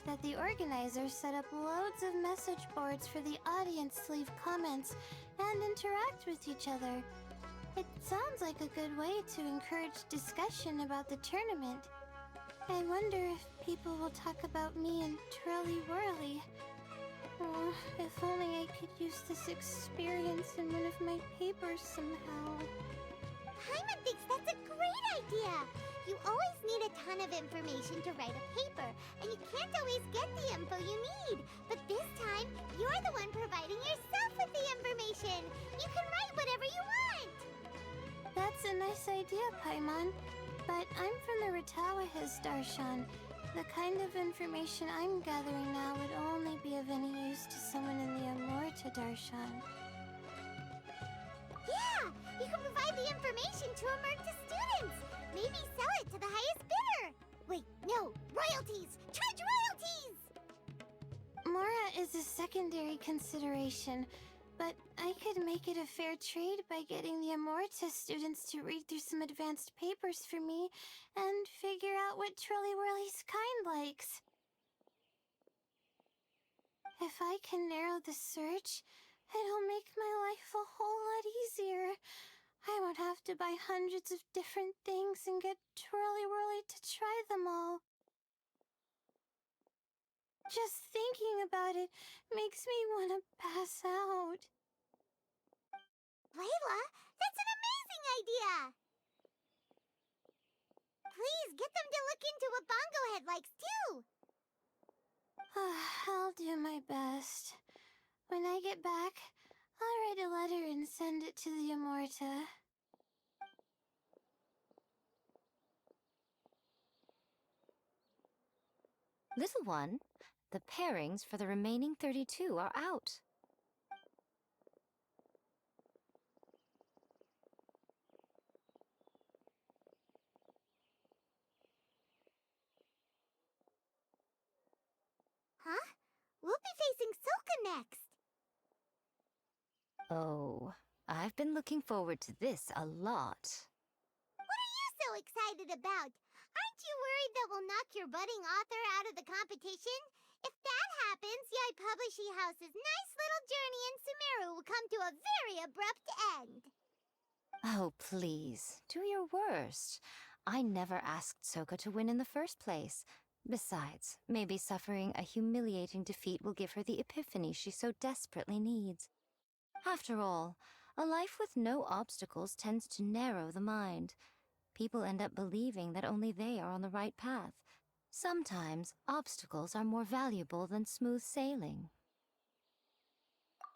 that the organizers set up loads of message boards for the audience to leave comments and interact with each other. It sounds like a good way to encourage discussion about the tournament. I wonder if people will talk about me and Twirly Whirly. Oh, if only I could use this experience in one of my papers somehow. Paimon thinks that's a great idea! You always need a ton of information to write a paper, and you can't always get the info you need. But this time, you're the one providing yourself with the information! You can write whatever you want! That's a nice idea, Paimon. But I'm from the Ratawahiz, Darshan. The kind of information I'm gathering now would only be of any use to someone in the Amorta, Darshan. Yeah! You can provide the information to Amurta students! Maybe sell it to the highest bidder! Wait, no! Royalties! Charge royalties! Mora is a secondary consideration, but I could make it a fair trade by getting the Amorta students to read through some advanced papers for me and figure out what Twirly Whirly's kind likes. If I can narrow the search, it'll make my life a whole lot easier. I won't have to buy hundreds of different things and get Twirly Whirly to try them all. Just thinking about it makes me want to pass out. Layla, that's an amazing idea! Please, get them to look into what Bongo Head likes, too! I'll do my best. When I get back, I'll write a letter and send it to the Amorta. Little one, the pairings for the remaining 32 are out. Huh? We'll be facing Soka next! Oh, I've been looking forward to this a lot. What are you so excited about? Aren't you worried that we'll knock your budding author out of the competition? If that happens, Yai Publishing House's nice little journey in Sumeru will come to a very abrupt end. Oh, please, do your worst. I never asked Soka to win in the first place. Besides, maybe suffering a humiliating defeat will give her the epiphany she so desperately needs. After all, a life with no obstacles tends to narrow the mind. People end up believing that only they are on the right path. Sometimes, obstacles are more valuable than smooth sailing.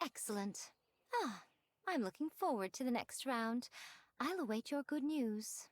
Excellent. I'm looking forward to the next round. I'll await your good news.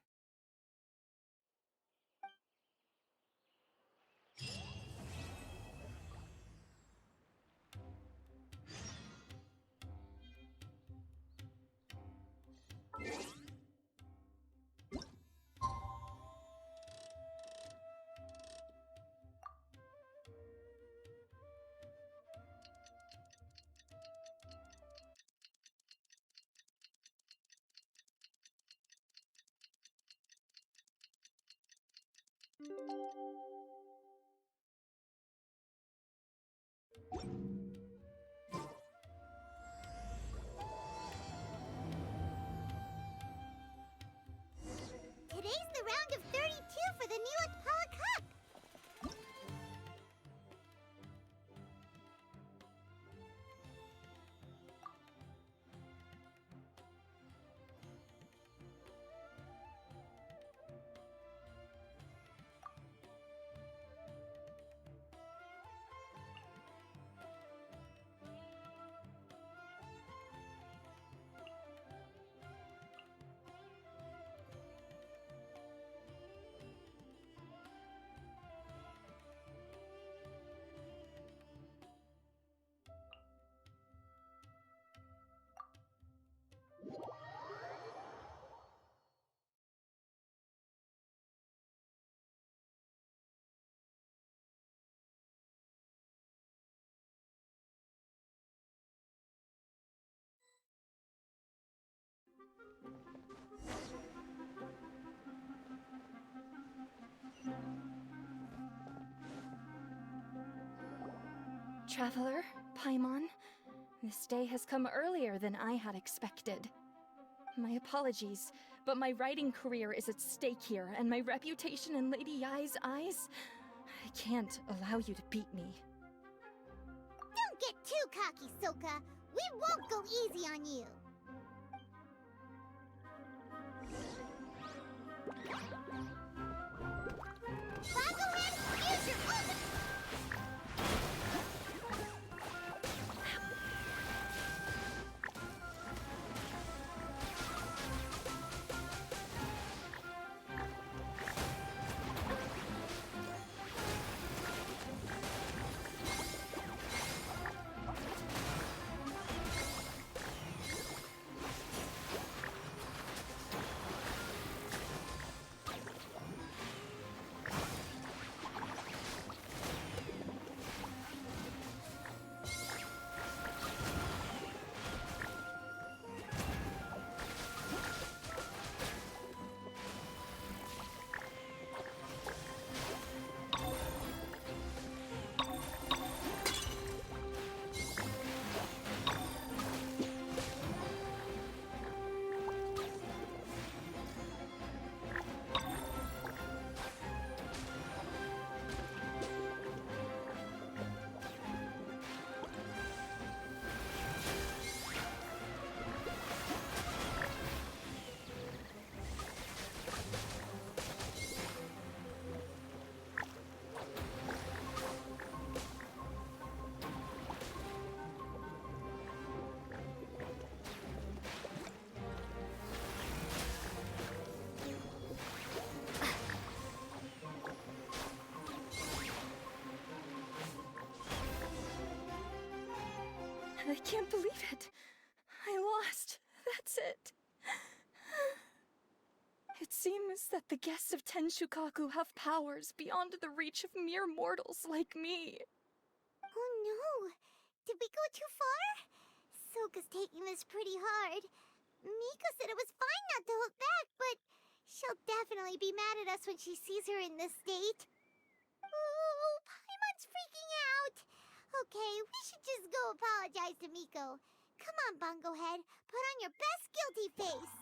Traveler, Paimon, this day has come earlier than I had expected. My apologies, but my writing career is at stake here, and my reputation in Lady Yai's eyes... I can't allow you to beat me. Don't get too cocky, Soka. We won't go easy on you. Bongohead, use your ultimate... I can't believe it. I lost. That's it. It seems that the guests of Tenshukaku have powers beyond the reach of mere mortals like me. Oh no! Did we go too far? Soka's taking this pretty hard. Miko said it was fine not to hold back, but she'll definitely be mad at us when she sees her in this state. Oh, Paimon's freaking out! Okay, we should just go apologize to Miko. Come on, Bungohead, put on your best guilty face!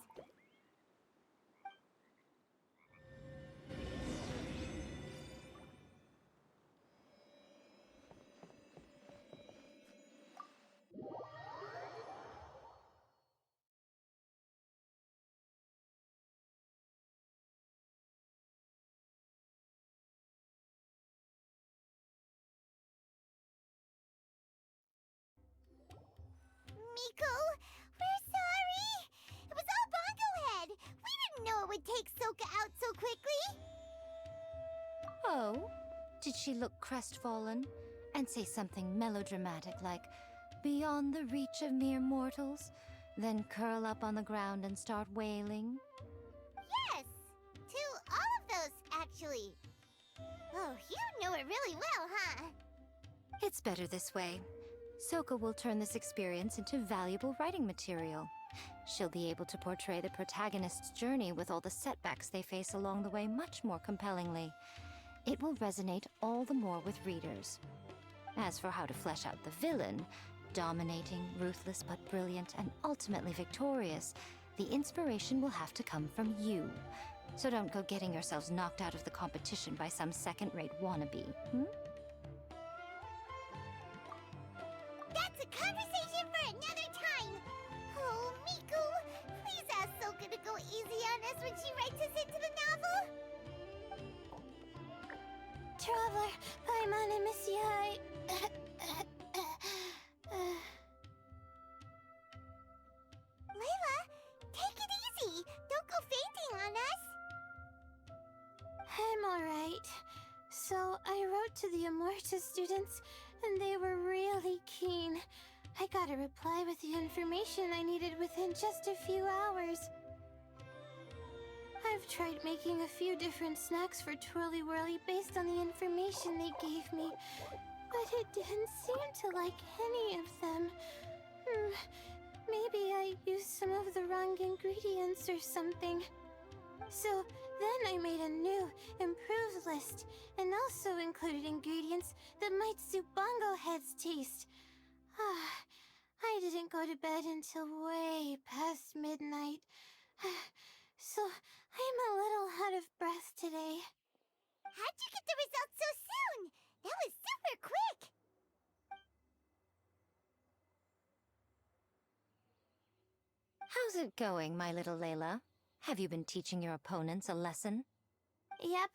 Miko, we're sorry! It was all Bongohead! We didn't know it would take Soka out so quickly! Oh? Did she look crestfallen? And say something melodramatic like, beyond the reach of mere mortals? Then curl up on the ground and start wailing? Yes! To all of those, actually. Oh, you know it really well, huh? It's better this way. Soka will turn this experience into valuable writing material. She'll be able to portray the protagonist's journey with all the setbacks they face along the way much more compellingly. It will resonate all the more with readers. As for how to flesh out the villain, dominating, ruthless but brilliant, and ultimately victorious, the inspiration will have to come from you. So don't go getting yourselves knocked out of the competition by some second-rate wannabe, That's a conversation for another time! Oh, Miku, please ask Soka to go easy on us when she writes us into the novel! Traveler, Paimon, I miss you. Layla, take it easy! Don't go fainting on us! I'm alright. So, I wrote to the Amorta students, and they were really keen. I got a reply with the information I needed within just a few hours. I've tried making a few different snacks for Twirly Whirly based on the information they gave me, but it didn't seem to like any of them. Maybe I used some of the wrong ingredients or something. So, Then I made a new, improved list, and also included ingredients that might suit Bongo Head's taste. I didn't go to bed until way past midnight, so I'm a little out of breath today. How'd you get the results so soon? That was super quick! How's it going, my little Layla? Have you been teaching your opponents a lesson? Yep.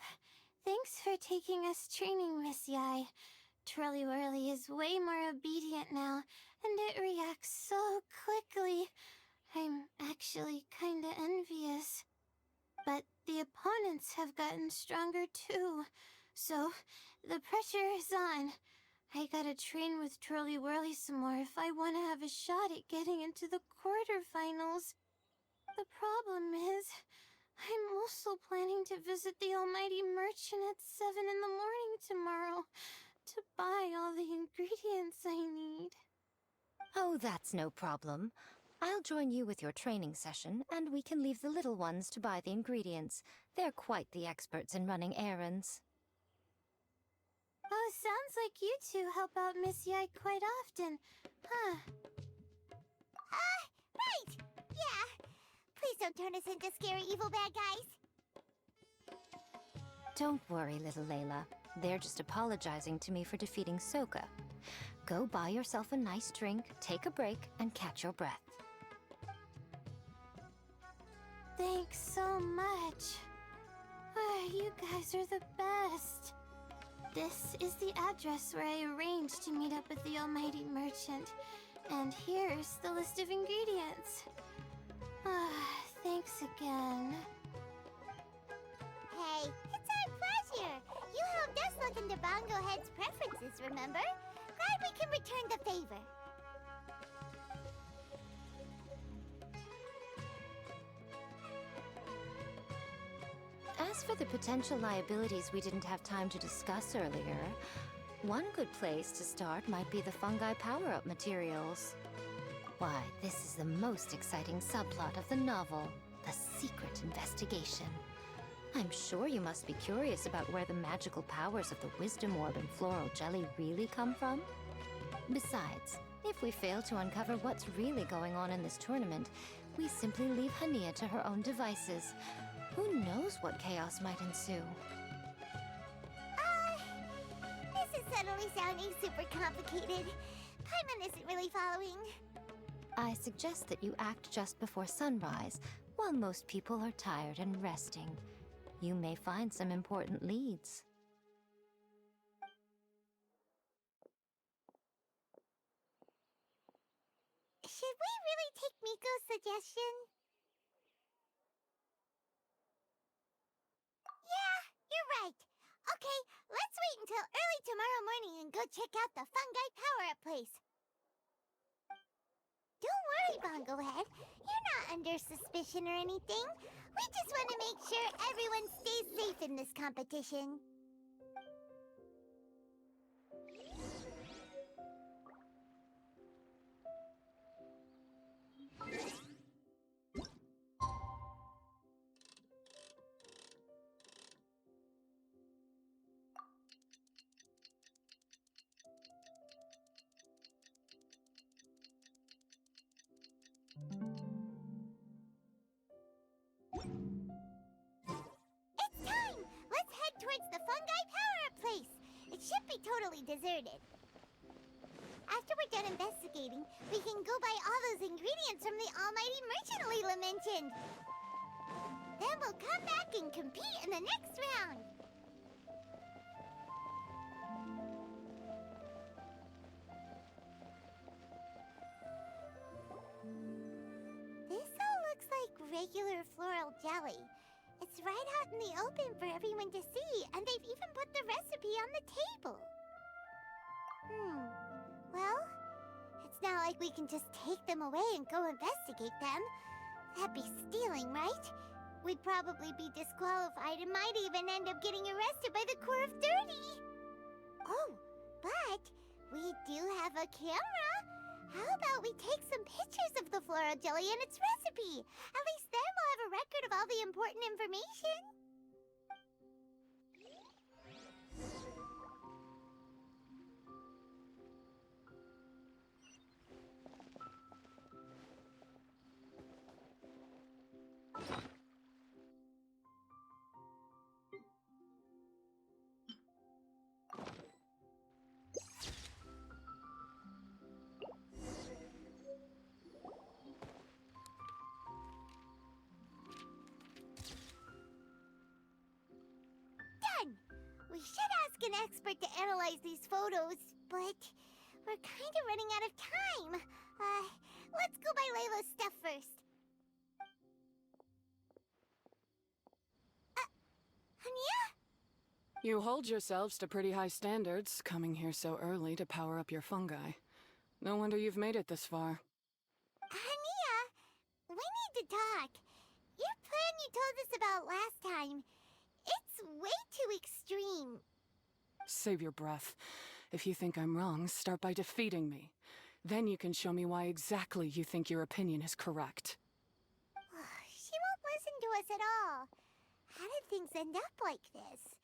Thanks for taking us training, Miss Yai. Twirly Whirly is way more obedient now, and it reacts so quickly. I'm actually kinda envious. But the opponents have gotten stronger too, so the pressure is on. I gotta train with Twirly Whirly some more if I want to have a shot at getting into the quarterfinals. The problem is, I'm also planning to visit the Almighty Merchant at 7 in the morning tomorrow to buy all the ingredients I need. Oh, that's no problem. I'll join you with your training session, and we can leave the little ones to buy the ingredients. They're quite the experts in running errands. Oh, sounds like you two help out Miss Yai quite often, huh? Right! Yeah! Please don't turn us into scary evil bad guys! Don't worry, little Layla. They're just apologizing to me for defeating Soka. Go buy yourself a nice drink, take a break, and catch your breath. Thanks so much. You guys are the best. This is the address where I arranged to meet up with the Almighty Merchant. And here's the list of ingredients. Thanks again. Hey, it's our pleasure! You helped us look into Bongo Head's preferences, remember? Glad we can return the favor. As for the potential liabilities we didn't have time to discuss earlier, one good place to start might be the fungi power-up materials. Why, this is the most exciting subplot of the novel, the secret investigation. I'm sure you must be curious about where the magical powers of the Wisdom Orb and Floral Jelly really come from. Besides, if we fail to uncover what's really going on in this tournament, we simply leave Hania to her own devices. Who knows what chaos might ensue? This is suddenly sounding super complicated. Paimon isn't really following. I suggest that you act just before sunrise, while most people are tired and resting. You may find some important leads. Should we really take Miko's suggestion? Yeah, you're right. Okay, let's wait until early tomorrow morning and go check out the fungi power-up place. Don't worry, Bongo Head. You're not under suspicion or anything. We just want to make sure everyone stays safe in this competition. It's time! Let's head towards the fungi power-up place. It should be totally deserted. After we're done investigating, we can go buy all those ingredients from the Almighty Merchant Leela mentioned. Then we'll come back and compete in the next round. This all looks like regular floral jelly. It's right out in the open for everyone to see, and they've even put the recipe on the table. Well, it's not like we can just take them away and go investigate them. That'd be stealing, right? We'd probably be disqualified and might even end up getting arrested by the Corps of 30. Oh, but we do have a camera. How about we take some pictures of the floral jelly and its recipe? At least then we'll have a record of all the important information. ask an expert to analyze these photos, but we're kind of running out of time. Let's go by Layla's stuff first. Anya? You hold yourselves to pretty high standards, coming here so early to power up your fungi. No wonder you've made it this far. Anya, we need to talk. Your plan you told us about last time, it's way too extreme. Save your breath. If you think I'm wrong, start by defeating me. Then you can show me why exactly you think your opinion is correct. She won't listen to us at all. How did things end up like this?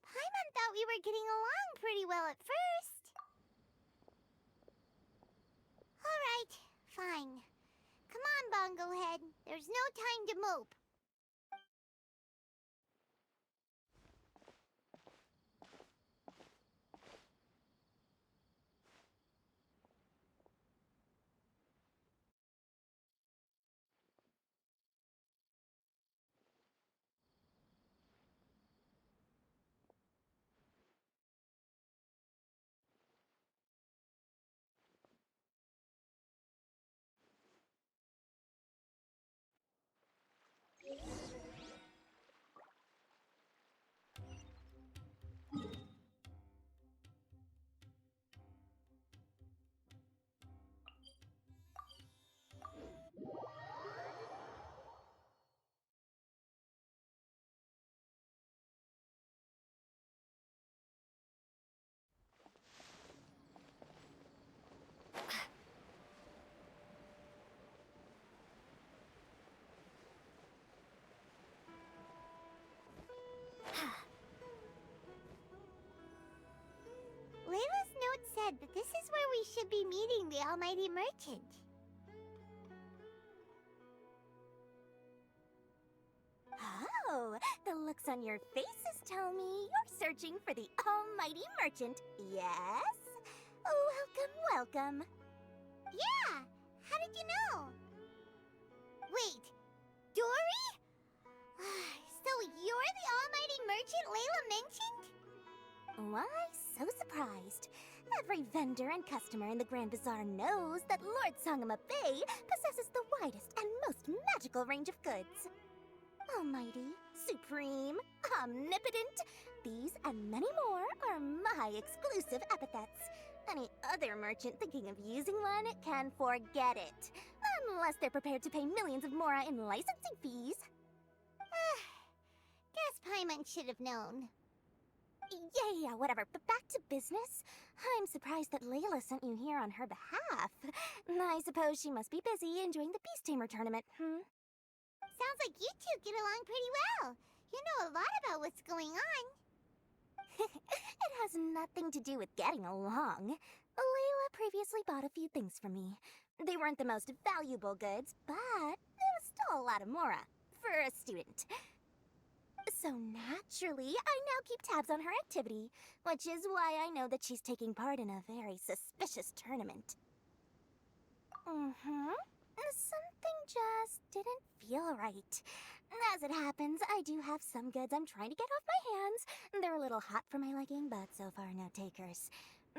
Paimon thought we were getting along pretty well at first. Alright, fine. Come on, Bongo Head. There's no time to mope. Layla's note said that this is where we should be meeting the Almighty Merchant. Oh, the looks on your faces tell me you're searching for the Almighty Merchant, yes? Welcome, welcome. Yeah! How did you know? Wait, Dory? So you're the Almighty Merchant Layla mentioned? Why so surprised? Every vendor and customer in the Grand Bazaar knows that Lord Sangama Bay possesses the widest and most magical range of goods. Almighty, supreme, omnipotent, these and many more are my exclusive epithets. Any other merchant thinking of using one can forget it, unless they're prepared to pay millions of mora in licensing fees. Guess Paimon should have known. Yeah, whatever, but back to business. I'm surprised that Layla sent you here on her behalf. I suppose she must be busy enjoying the Beast Tamer tournament, Sounds like you two get along pretty well. You know a lot about what's going on. It has nothing to do with getting along. Layla previously bought a few things from me. They weren't the most valuable goods, but it was still a lot of mora for a student. So naturally, I now keep tabs on her activity, which is why I know that she's taking part in a very suspicious tournament. Something just didn't feel right. As it happens, I do have some goods I'm trying to get off my hands. They're a little hot for my liking, but so far no takers.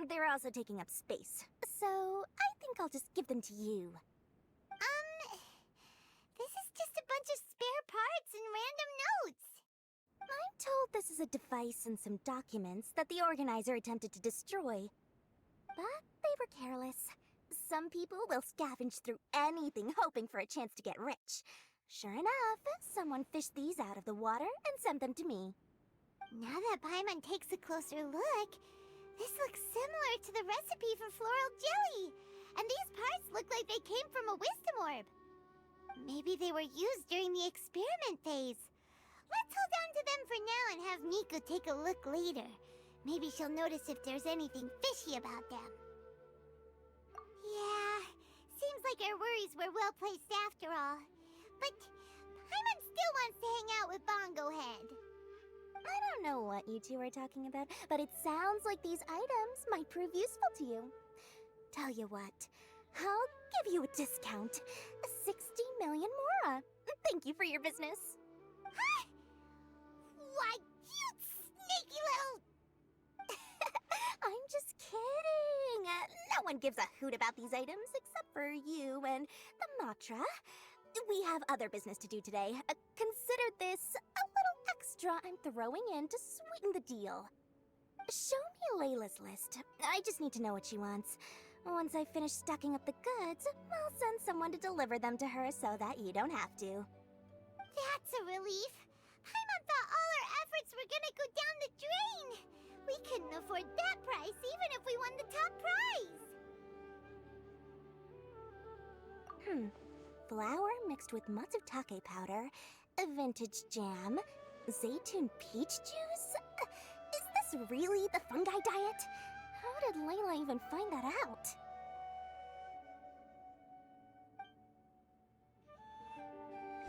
They're also taking up space, so I think I'll just give them to you. This is just a bunch of spare parts and random notes. I'm told this is a device and some documents that the organizer attempted to destroy. But they were careless. Some people will scavenge through anything hoping for a chance to get rich. Sure enough, someone fished these out of the water and sent them to me. Now that Paimon takes a closer look, this looks similar to the recipe for floral jelly. And these parts look like they came from a wisdom orb. Maybe they were used during the experiment phase. Let's hold on to them for now and have Miku take a look later. Maybe she'll notice if there's anything fishy about them. Yeah, seems like our worries were well placed after all. But Paimon still wants to hang out with Bongo Head. I don't know what you two are talking about, but it sounds like these items might prove useful to you. Tell you what, I'll give you a discount. 60 million mora. Thank you for your business. Huh? Why, you sneaky little... one gives a hoot about these items except for you and the Matra. We have other business to do today. Consider this a little extra I'm throwing in to sweeten the deal. Show me Layla's list. I just need to know what she wants. Once I finish stocking up the goods, I'll send someone to deliver them to her so that you don't have to. That's a relief. Paimon thought all our efforts were gonna go down the drain. We couldn't afford that price even if we won the top prize. Flour mixed with matsutake powder, a vintage jam, zaytun peach juice? Is this really the fungi diet? How did Layla even find that out?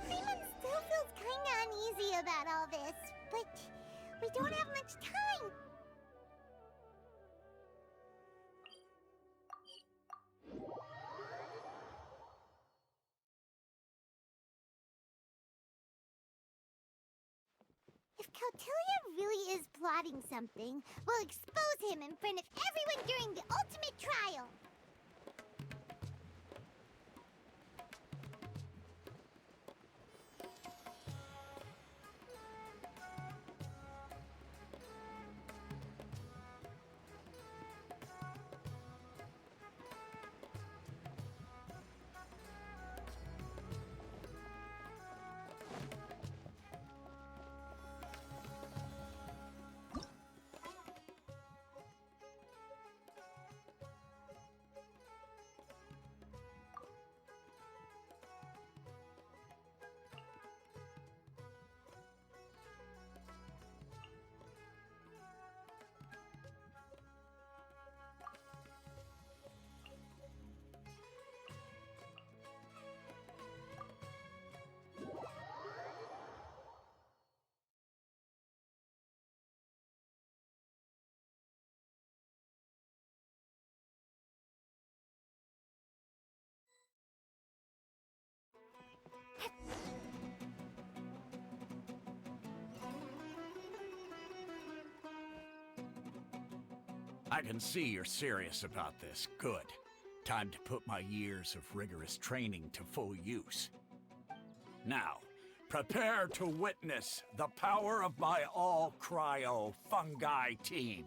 Paimon still feels kinda uneasy about all this, but we don't have much time. If Kautilya really is plotting something, we'll expose him in front of everyone during the ultimate trial. I can see you're serious about this. Good. Time to put my years of rigorous training to full use. Now, prepare to witness the power of my all-cryo fungi team.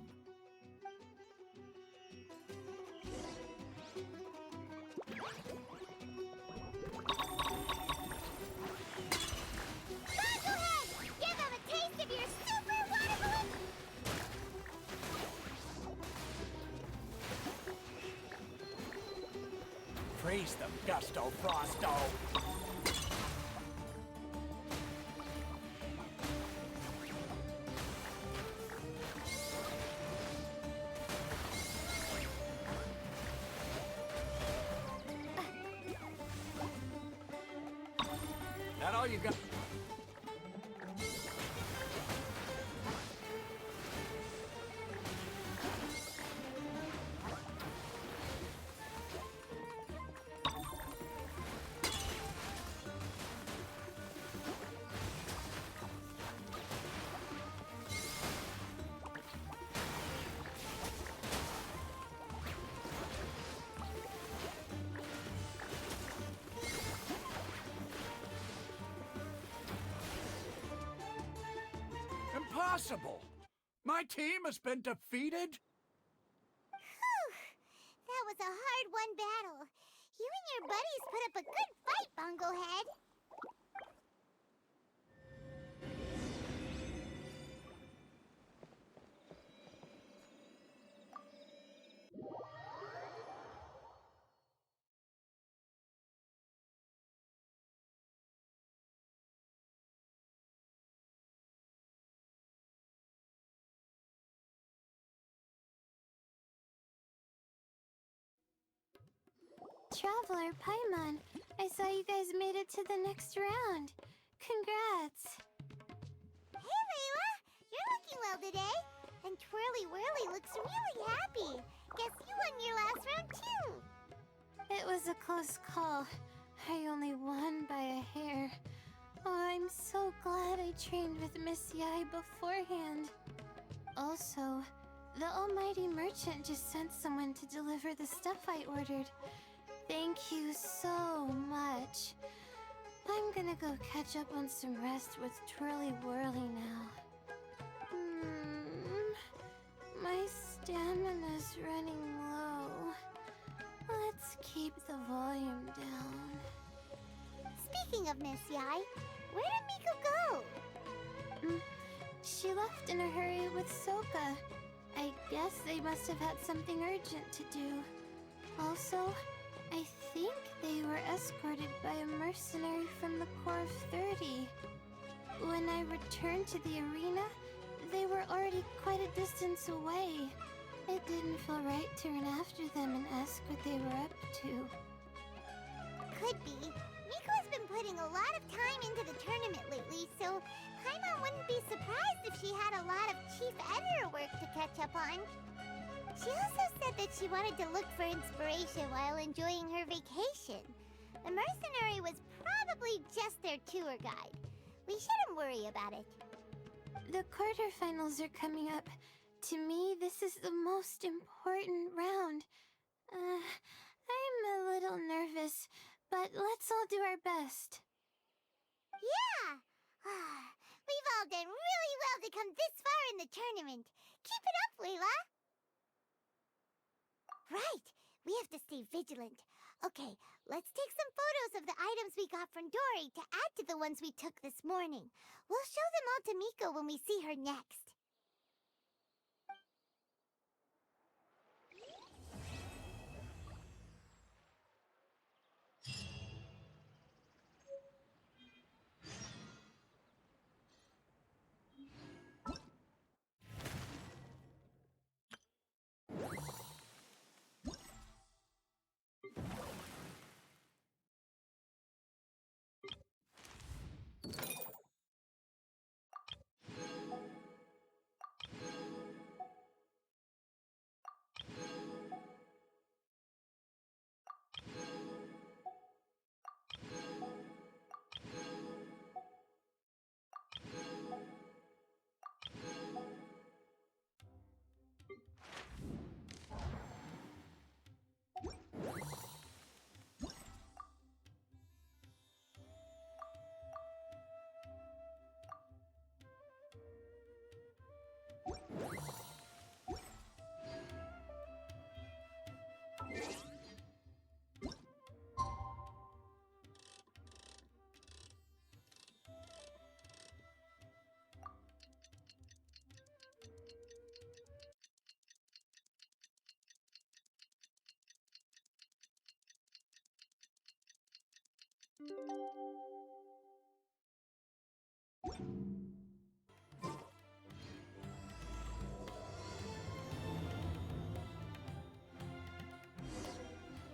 Bogglehead! Give them a taste of your super water balloon! Freeze them, Gusto Frosto! That all you got? Impossible! My team has been defeated? Whew! That was a hard-won battle. You and your buddies put up a good fight, Bunglehead. Traveler Paimon, I saw you guys made it to the next round. Congrats. Hey, Layla! You're looking well today. And Twirly Whirly looks really happy. Guess you won your last round, too. It was a close call. I only won by a hair. Oh, I'm so glad I trained with Miss Yai beforehand. Also, The almighty merchant just sent someone to deliver the stuff I ordered. Thank you so much. I'm gonna go catch up on some rest with Twirly Whirly now. My stamina's running low. Let's keep the volume down. Speaking of Miss Yai, where did Miko go? She left in a hurry with Soka. I guess they must have had something urgent to do. Also, I think they were escorted by a mercenary from the Corps of 30. When I returned to the arena, they were already quite a distance away. It didn't feel right to run after them and ask what they were up to. Could be. Miko has been putting a lot of time into the tournament lately, so Paimon wouldn't be surprised if she had a lot of chief editor work to catch up on. She also said that she wanted to look for inspiration while enjoying her vacation. The mercenary was probably just their tour guide. We shouldn't worry about it. The quarterfinals are coming up. To me, this is the most important round. I'm a little nervous, but let's all do our best. Yeah! We've all done really well to come this far in the tournament. Keep it up, Layla! Right! We have to stay vigilant. Okay, let's take some photos of the items we got from Dory to add to the ones we took this morning. We'll show them all to Miko when we see her next.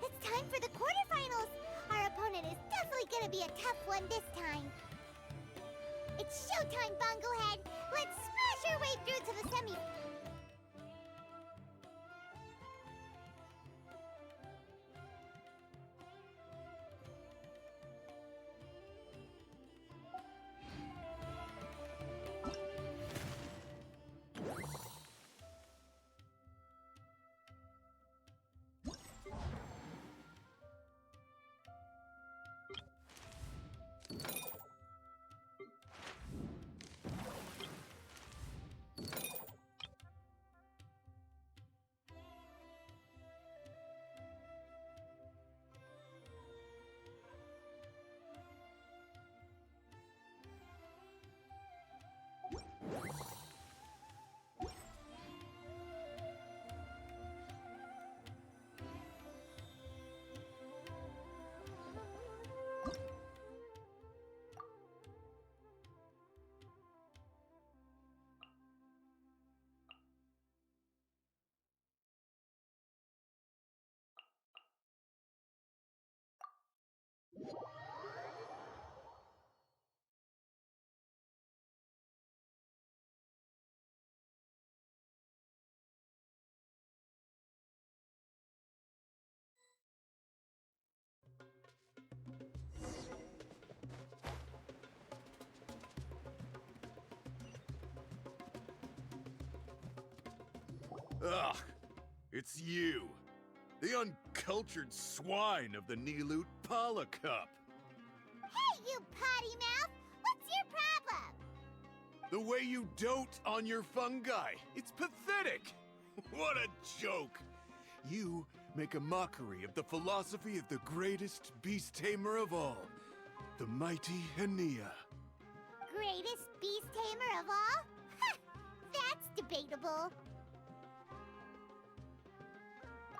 It's time for the quarterfinals! Our opponent is definitely gonna be a tough one this time. It's showtime, Bonglehead! Let's smash our way through to the semi... Ugh, it's you. The uncultured swine of the Nilut Pala Cup. Hey, you potty mouth! What's your problem? The way you dote on your fungi. It's pathetic. What a joke. You make a mockery of the philosophy of the greatest beast tamer of all, the mighty Hania. Greatest beast tamer of all? Ha! That's debatable.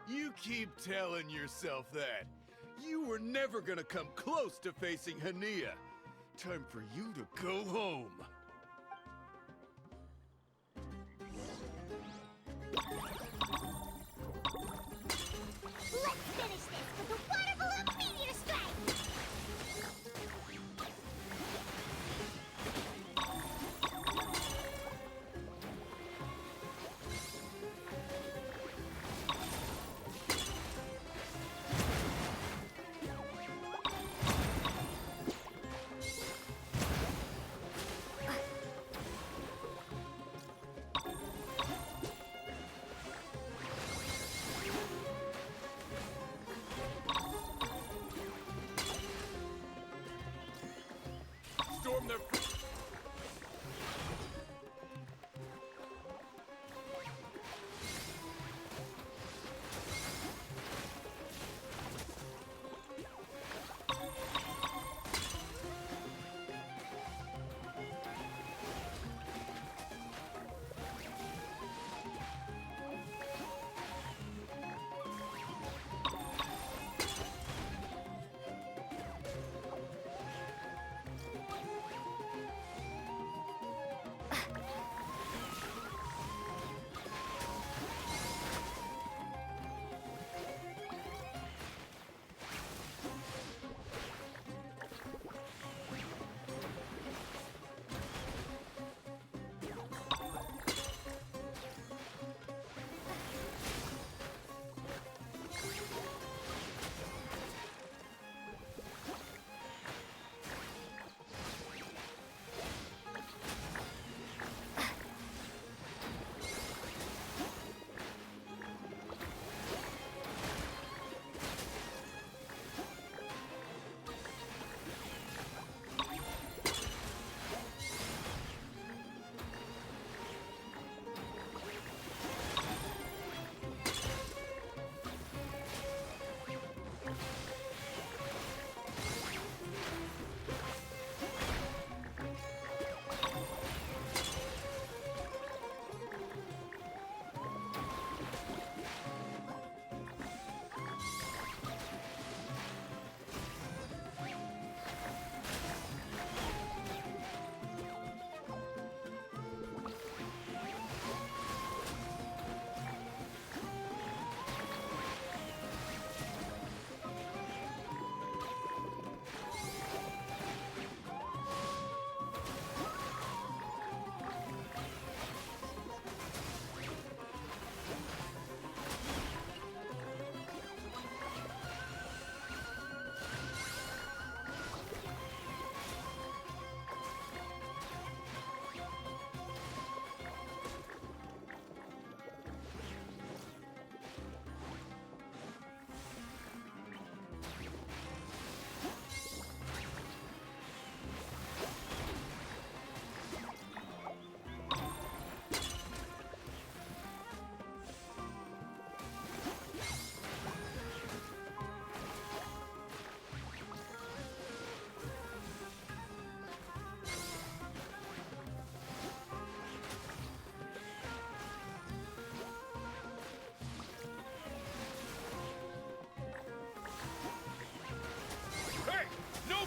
You keep telling yourself that. You were never gonna come close to facing Hania. Time for you to go home. Let's finish this with a water balloon meteor strike! Storm their...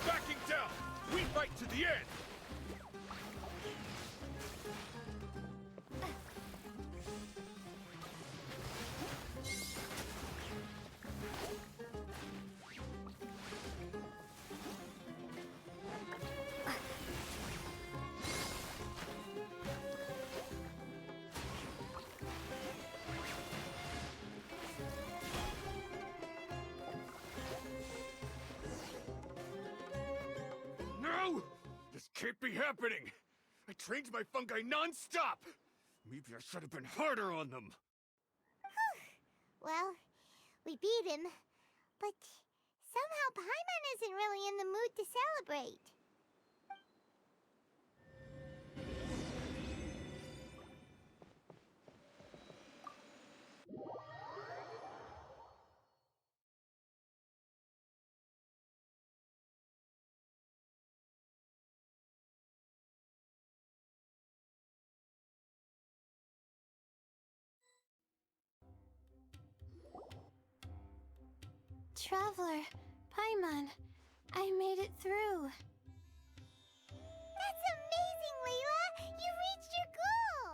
backing down! We fight to the end! No! This can't be happening! I trained my fungi non-stop! Maybe I should have been harder on them. we beat him. But somehow Paimon isn't really in the mood to celebrate. Traveler, Paimon, I made it through. That's amazing, Layla! You reached your goal!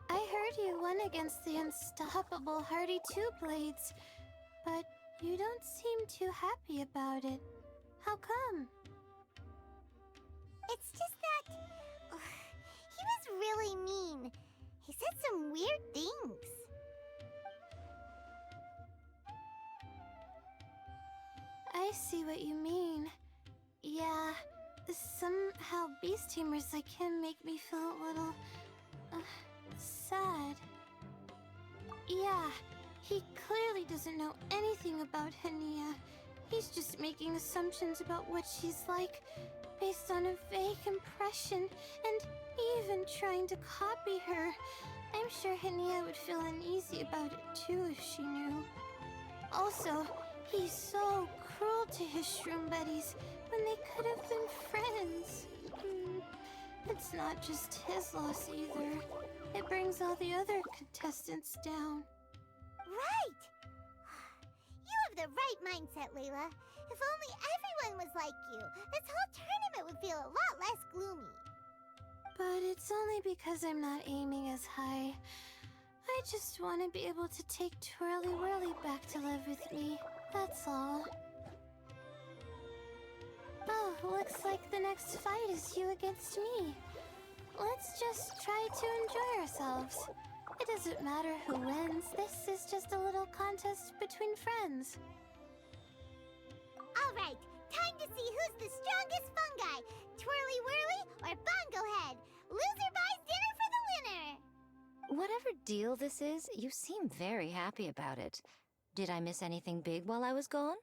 I heard you won against the unstoppable Hardy Two Blades, but you don't seem too happy about it. How come? It's just that... he was really mean. He said some weird things. I see what you mean. Yeah, somehow beast tamers like him make me feel a little... sad. Yeah, he clearly doesn't know anything about Hania. He's just making assumptions about what she's like, based on a vague impression, and even trying to copy her. I'm sure Hania would feel uneasy about it too if she knew. Also, he's so cruel to his shroom buddies when they could have been friends. It's not just his loss either. It brings all the other contestants down. Right! You have the right mindset, Layla. If only everyone was like you, this whole tournament would feel a lot less gloomy. But it's only because I'm not aiming as high. I just want to be able to take Twirly Whirly back to live with me. That's all. Oh, looks like the next fight is you against me. Let's just try to enjoy ourselves. It doesn't matter who wins. This is just a little contest between friends. Alright, time to see who's the strongest fungi. Twirly Whirly or Bongo Head. Loser buys dinner for the winner. Whatever deal this is, you seem very happy about it. Did I miss anything big while I was gone?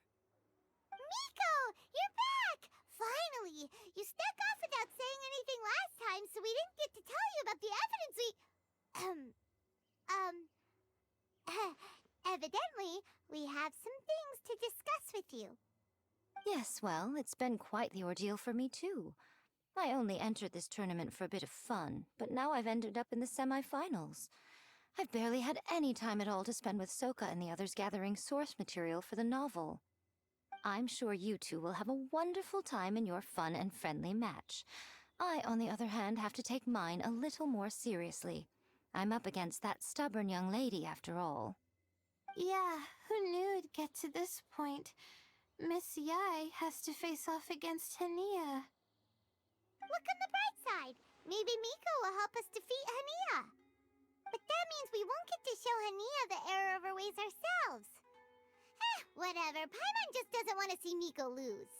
Miko, you're back! Finally! You snuck off without saying anything last time, so we didn't get to tell you about the evidence we... Evidently, we have some things to discuss with you. Yes, well, it's been quite the ordeal for me too. I only entered this tournament for a bit of fun, but now I've ended up in the semi-finals. I've barely had any time at all to spend with Soka and the others gathering source material for the novel. I'm sure you two will have a wonderful time in your fun and friendly match. I, on the other hand, have to take mine a little more seriously. I'm up against that stubborn young lady, after all. Yeah, who knew it'd get to this point? Miss Yai has to face off against Hania. Look on the bright side. Maybe Miko will help us defeat Hania. But that means we won't get to show Hania the error of our ways ourselves. Whatever. Paimon just doesn't want to see Miko lose.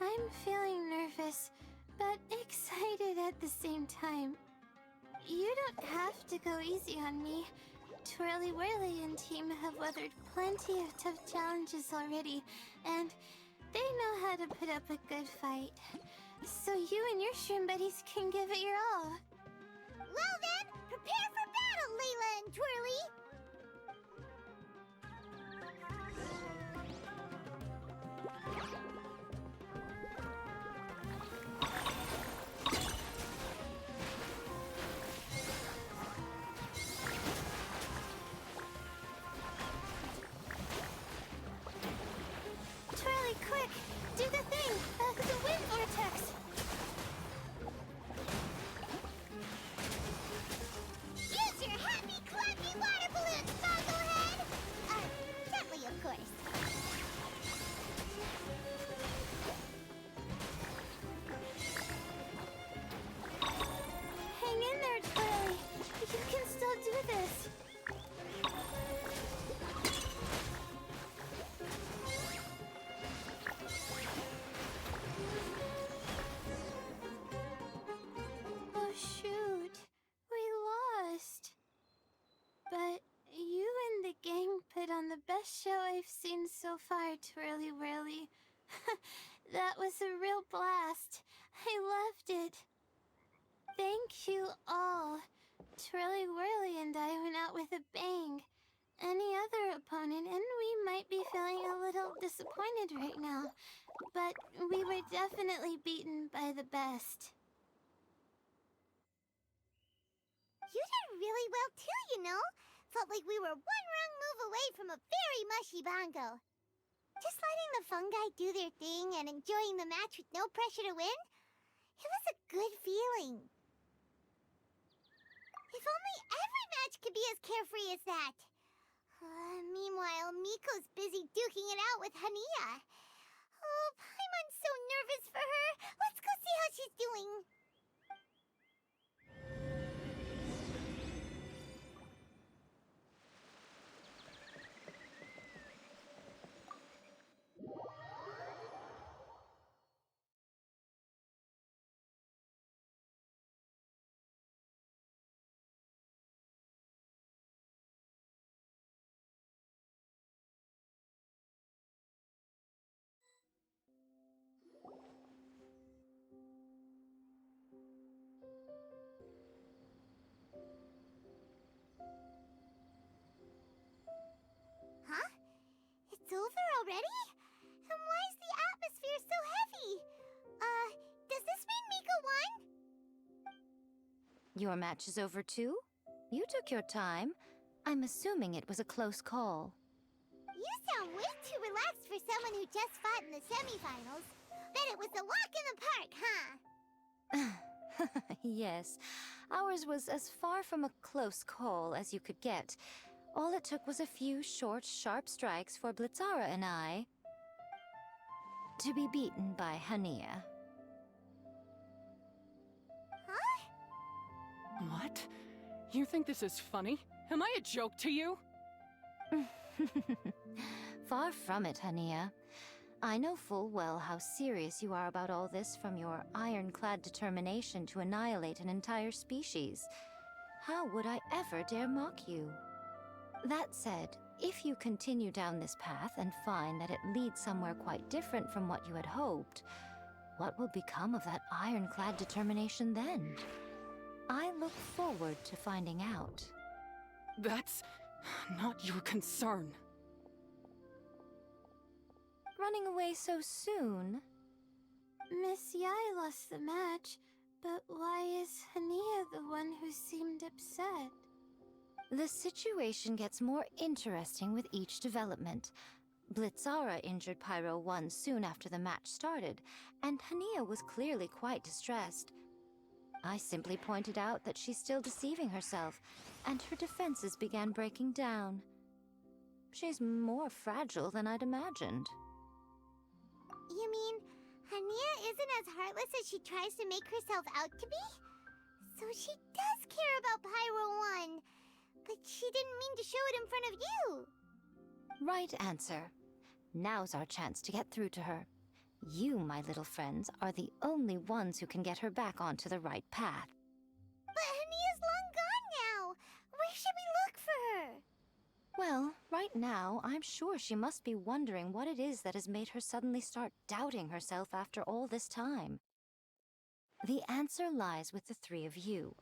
I'm feeling nervous, but excited at the same time. You don't have to go easy on me. Twirly Whirly and team have weathered plenty of tough challenges already, and they know how to put up a good fight. So you and your shroom buddies can give it your all. Well then, prepare for battle, Layla and Twirly! Twirly, quick! Do the thing! The wind vortex! Use your happy, clappy water balloons, Bogglehead! Gently, of course. Hang in there, Twirly! You can still do this! Oh shoot, we lost. But you and the gang put on the best show I've seen so far, Twirly Whirly. That was a real blast. I loved it. Thank you all. Twirly Whirly and I went out with a bang. Any other opponent, and we might be feeling a little disappointed right now, but we were definitely beaten by the best. You did really well too, you know. Felt like we were one wrong move away from a very mushy bongo. Just letting the fungi do their thing and enjoying the match with no pressure to win, it was a good feeling. If only every match could be as carefree as that. Meanwhile, Miko's busy duking it out with Hania. Oh, Paimon's so nervous for her. Let's go see how she's doing. Huh? It's over already? And why is the atmosphere so heavy? Does this mean Miko won? Your match is over too? You took your time. I'm assuming it was a close call. You sound way too relaxed for someone who just fought in the semifinals. Bet it was a walk in the park, huh? Yes, ours was as far from a close call as you could get. All it took was a few short, sharp strikes for Blitzara and I to be beaten by Hania. Huh? What? You think this is funny? Am I a joke to you? Far from it, Hania. I know full well how serious you are about all this from your ironclad determination to annihilate an entire species. How would I ever dare mock you? That said, if you continue down this path and find that it leads somewhere quite different from what you had hoped, what will become of that ironclad determination then? I look forward to finding out. That's not your concern. Running away so soon? Miss Yai lost the match, but why is Hania the one who seemed upset? The situation gets more interesting with each development. Blitzara injured Pyro 1 soon after the match started, and Hania was clearly quite distressed. I simply pointed out that she's still deceiving herself, and her defenses began breaking down. She's more fragile than I'd imagined. You mean Hania isn't as heartless as she tries to make herself out to be? So she does care about Pyro 1, but she didn't mean to show it in front of you. Right answer. Now's our chance to get through to her. You, my little friends, are the only ones who can get her back onto the right path. But Hania's long gone now. Where should we look for her? Well, right now, I'm sure she must be wondering what it is that has made her suddenly start doubting herself after all this time. The answer lies with the three of you.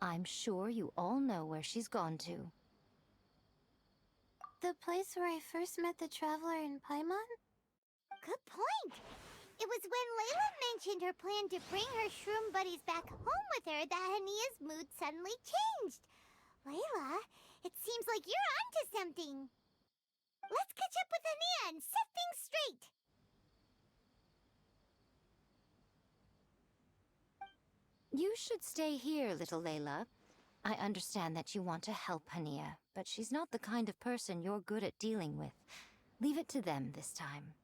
I'm sure you all know where she's gone to. The place where I first met the traveler in Paimon? Good point. It was when Layla mentioned her plan to bring her shroom buddies back home with her that Hania's mood suddenly changed. Layla, it seems like you're onto something. Let's catch up with Hania and set things straight. You should stay here, little Layla. I understand that you want to help Hania, but she's not the kind of person you're good at dealing with. Leave it to them this time.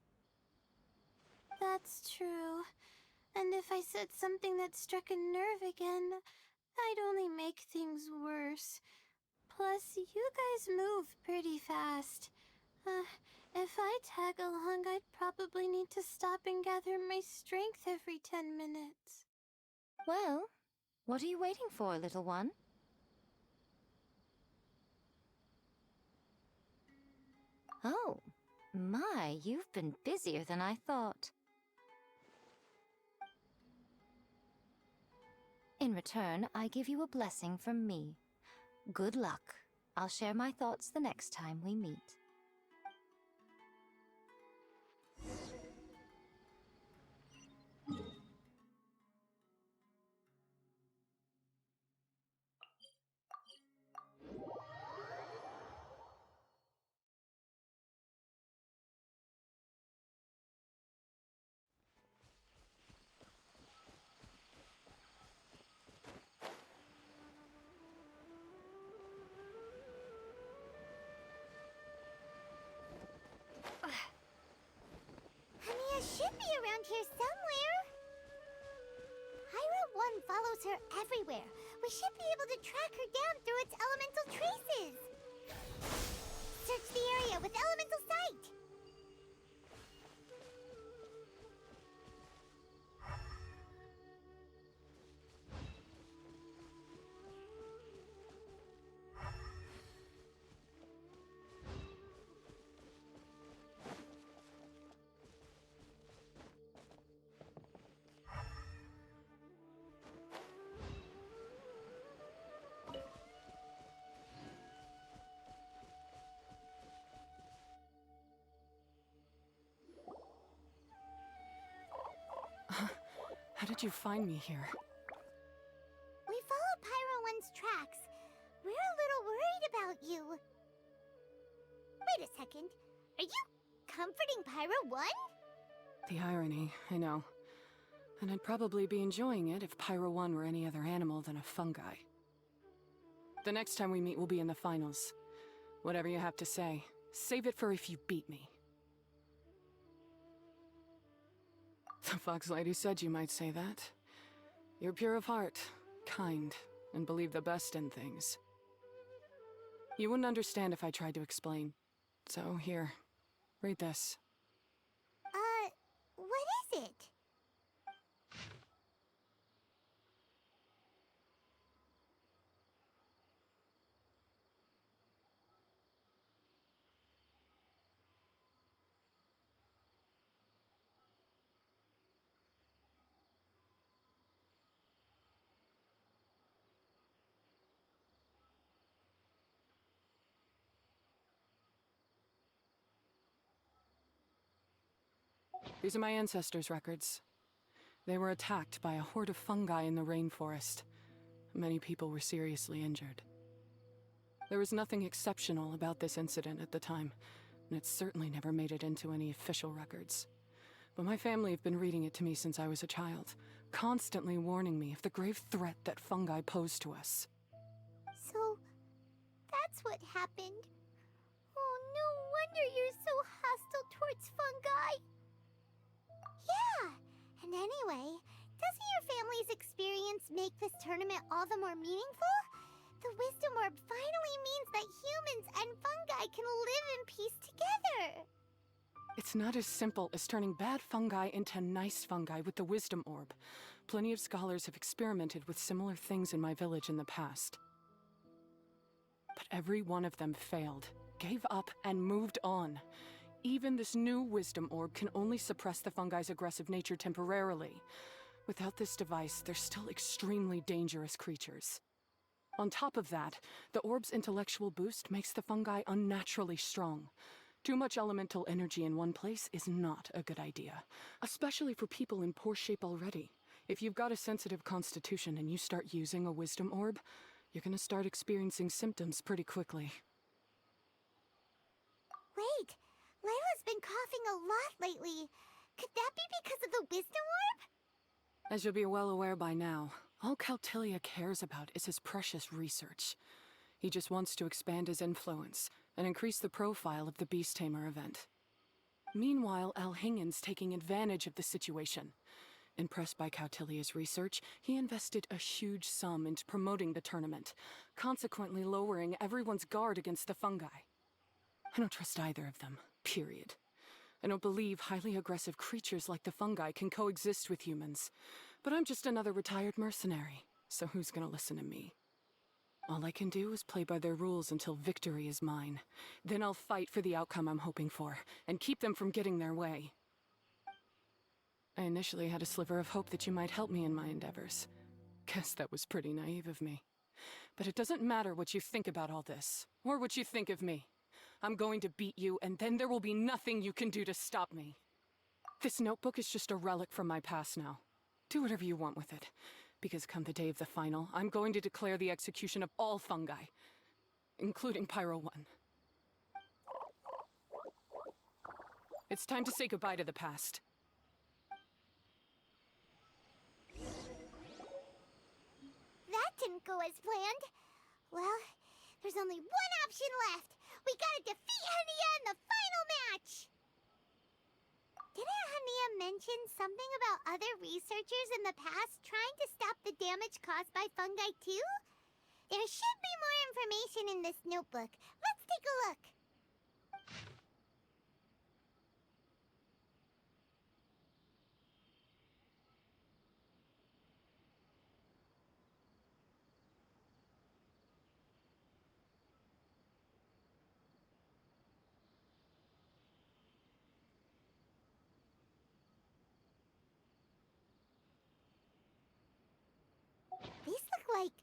That's true. And if I said something that struck a nerve again, I'd only make things worse. Plus, you guys move pretty fast. If I tag along, I'd probably need to stop and gather my strength every 10 minutes. Well, what are you waiting for, little one? Oh, my, you've been busier than I thought. In return, I give you a blessing from me. Good luck. I'll share my thoughts the next time we meet. Hania should be around here somewhere. Pyro 1 follows her everywhere. We should be able to track her down through its elemental traces. Search the area with elemental sight. How did you find me here? We followed Pyro 1's tracks. We're a little worried about you. Wait a second. Are you comforting Pyro 1? The irony, I know. And I'd probably be enjoying it if Pyro 1 were any other animal than a fungi. The next time we meet will be in the finals. Whatever you have to say, save it for if you beat me. The Fox Lady said you might say that. You're pure of heart, kind, and believe the best in things. You wouldn't understand if I tried to explain. So here, read this. What is it? These are my ancestors' records. They were attacked by a horde of fungi in the rainforest. Many people were seriously injured. There was nothing exceptional about this incident at the time, and it certainly never made it into any official records. But my family have been reading it to me since I was a child, constantly warning me of the grave threat that fungi pose to us. So, that's what happened. Oh, no wonder you're so hostile towards fungi. Yeah, and anyway, doesn't your family's experience make this tournament all the more meaningful? The Wisdom Orb finally means that humans and fungi can live in peace together. It's not as simple as turning bad fungi into nice fungi with the Wisdom Orb. Plenty of scholars have experimented with similar things in my village in the past. But every one of them failed, gave up, and moved on. Even this new Wisdom Orb can only suppress the fungi's aggressive nature temporarily. Without this device, they're still extremely dangerous creatures. On top of that, the orb's intellectual boost makes the fungi unnaturally strong. Too much elemental energy in one place is not a good idea, especially for people in poor shape already. If you've got a sensitive constitution and you start using a Wisdom Orb, you're gonna start experiencing symptoms pretty quickly. Wait, Layla's been coughing a lot lately. Could that be because of the Wisdom Orb? As you'll be well aware by now, all Caltilia cares about is his precious research. He just wants to expand his influence and increase the profile of the Beast Tamer event. Meanwhile, Alhingen's taking advantage of the situation. Impressed by Cautilia's research, he invested a huge sum into promoting the tournament, consequently lowering everyone's guard against the fungi. I don't trust either of them, period. I don't believe highly aggressive creatures like the fungi can coexist with humans. But I'm just another retired mercenary, so who's gonna listen to me? All I can do is play by their rules until victory is mine. Then I'll fight for the outcome I'm hoping for, and keep them from getting their way. I initially had a sliver of hope that you might help me in my endeavors. Guess that was pretty naive of me. But it doesn't matter what you think about all this, or what you think of me. I'm going to beat you, and then there will be nothing you can do to stop me. This notebook is just a relic from my past now. Do whatever you want with it, because come the day of the final, I'm going to declare the execution of all fungi, including Pyro 1. It's time to say goodbye to the past. That didn't go as planned. Well, there's only one option left. We gotta defeat Hania in the final match! Didn't Hania mention something about other researchers in the past trying to stop the damage caused by fungi too? There should be more information in this notebook. Let's take a look. These look like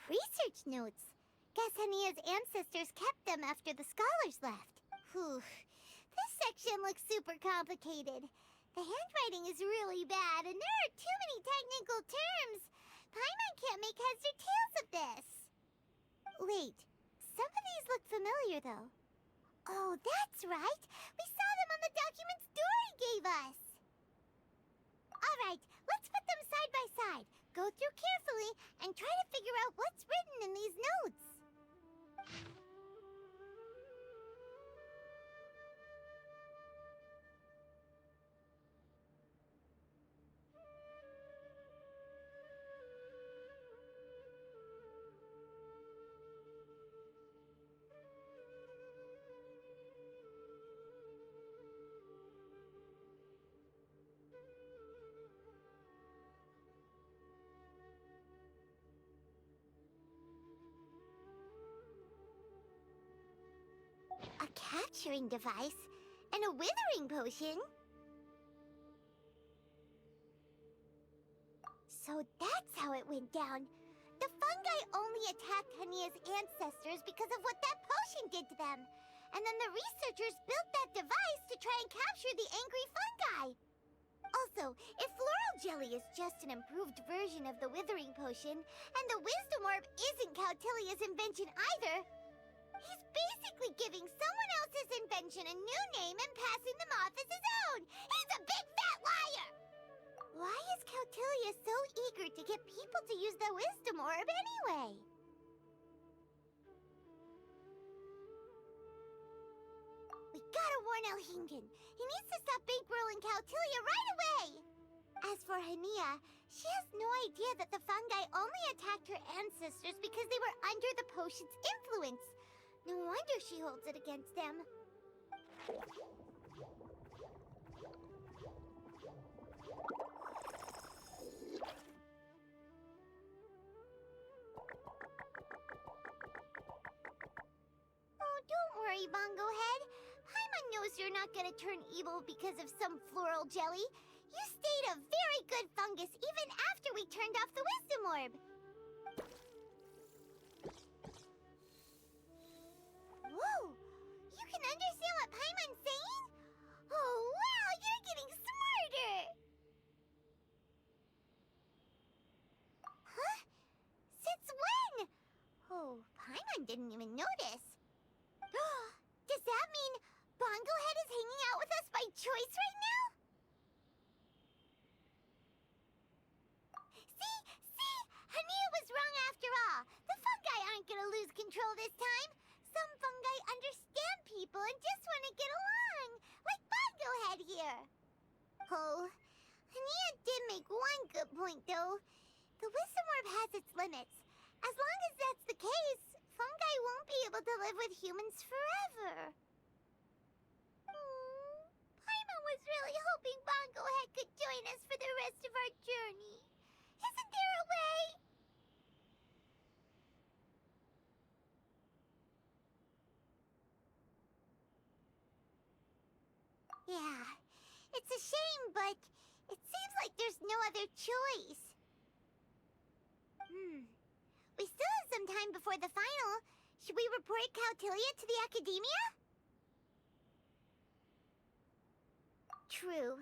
research notes. Guess Hania's ancestors kept them after the scholars left. Whew. This section looks super complicated. The handwriting is really bad, and there are too many technical terms. Paimon can't make heads or tails of this. Wait, some of these look familiar, though. Oh, that's right. We saw them on the documents Dory gave us. All right, let's put them side by side. Go through carefully and try to figure out what's written in these notes. A capturing device and a withering potion. So that's how it went down. The fungi only attacked Hania's ancestors because of what that potion did to them. And then the researchers built that device to try and capture the angry fungi. Also, if floral jelly is just an improved version of the withering potion, and the wisdom orb isn't Cautilia's invention either, he's basically giving someone else's invention a new name and passing them off as his own! He's a big fat liar! Why is Cautilia so eager to get people to use the wisdom orb anyway? We gotta warn Alhingen. He needs to stop bankrolling Cautilia right away! As for Hania, she has no idea that the fungi only attacked her ancestors because they were under the potion's influence. No wonder she holds it against them. knows you're not gonna turn evil because of some floral jelly. You stayed a very good fungus even after we turned off the wisdom orb. Whoa! You can understand what Paimon's saying? Oh, wow! You're getting smarter! Huh? Since when? Oh, Paimon didn't even notice. Does that mean Bongo Head is hanging out with us by choice right now? See? Hania was wrong after all. The fungi aren't gonna lose control this time. Some fungi understand people and just want to get along, like Bongo Head here. Oh, Hania did make one good point, though. The Wisdom Orb has its limits. As long as that's the case, fungi won't be able to live with humans forever. Paimon was really hoping Bongo Head could join us for the rest of our journey. Isn't there a way? Yeah, it's a shame, but it seems like there's no other choice. We still have some time before the final. Should we report Cautilia to the Academia? True.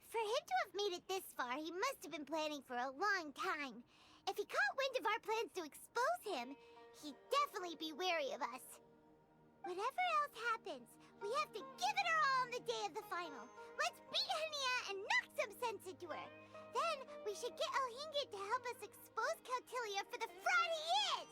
For him to have made it this far, he must have been planning for a long time. If he caught wind of our plans to expose him, he'd definitely be wary of us. Whatever else happens, we have to give it our all on the day of the final. Let's beat Hania and knock some sense into her. Then we should get Elhingit to help us expose Cautilia for the fraud he is!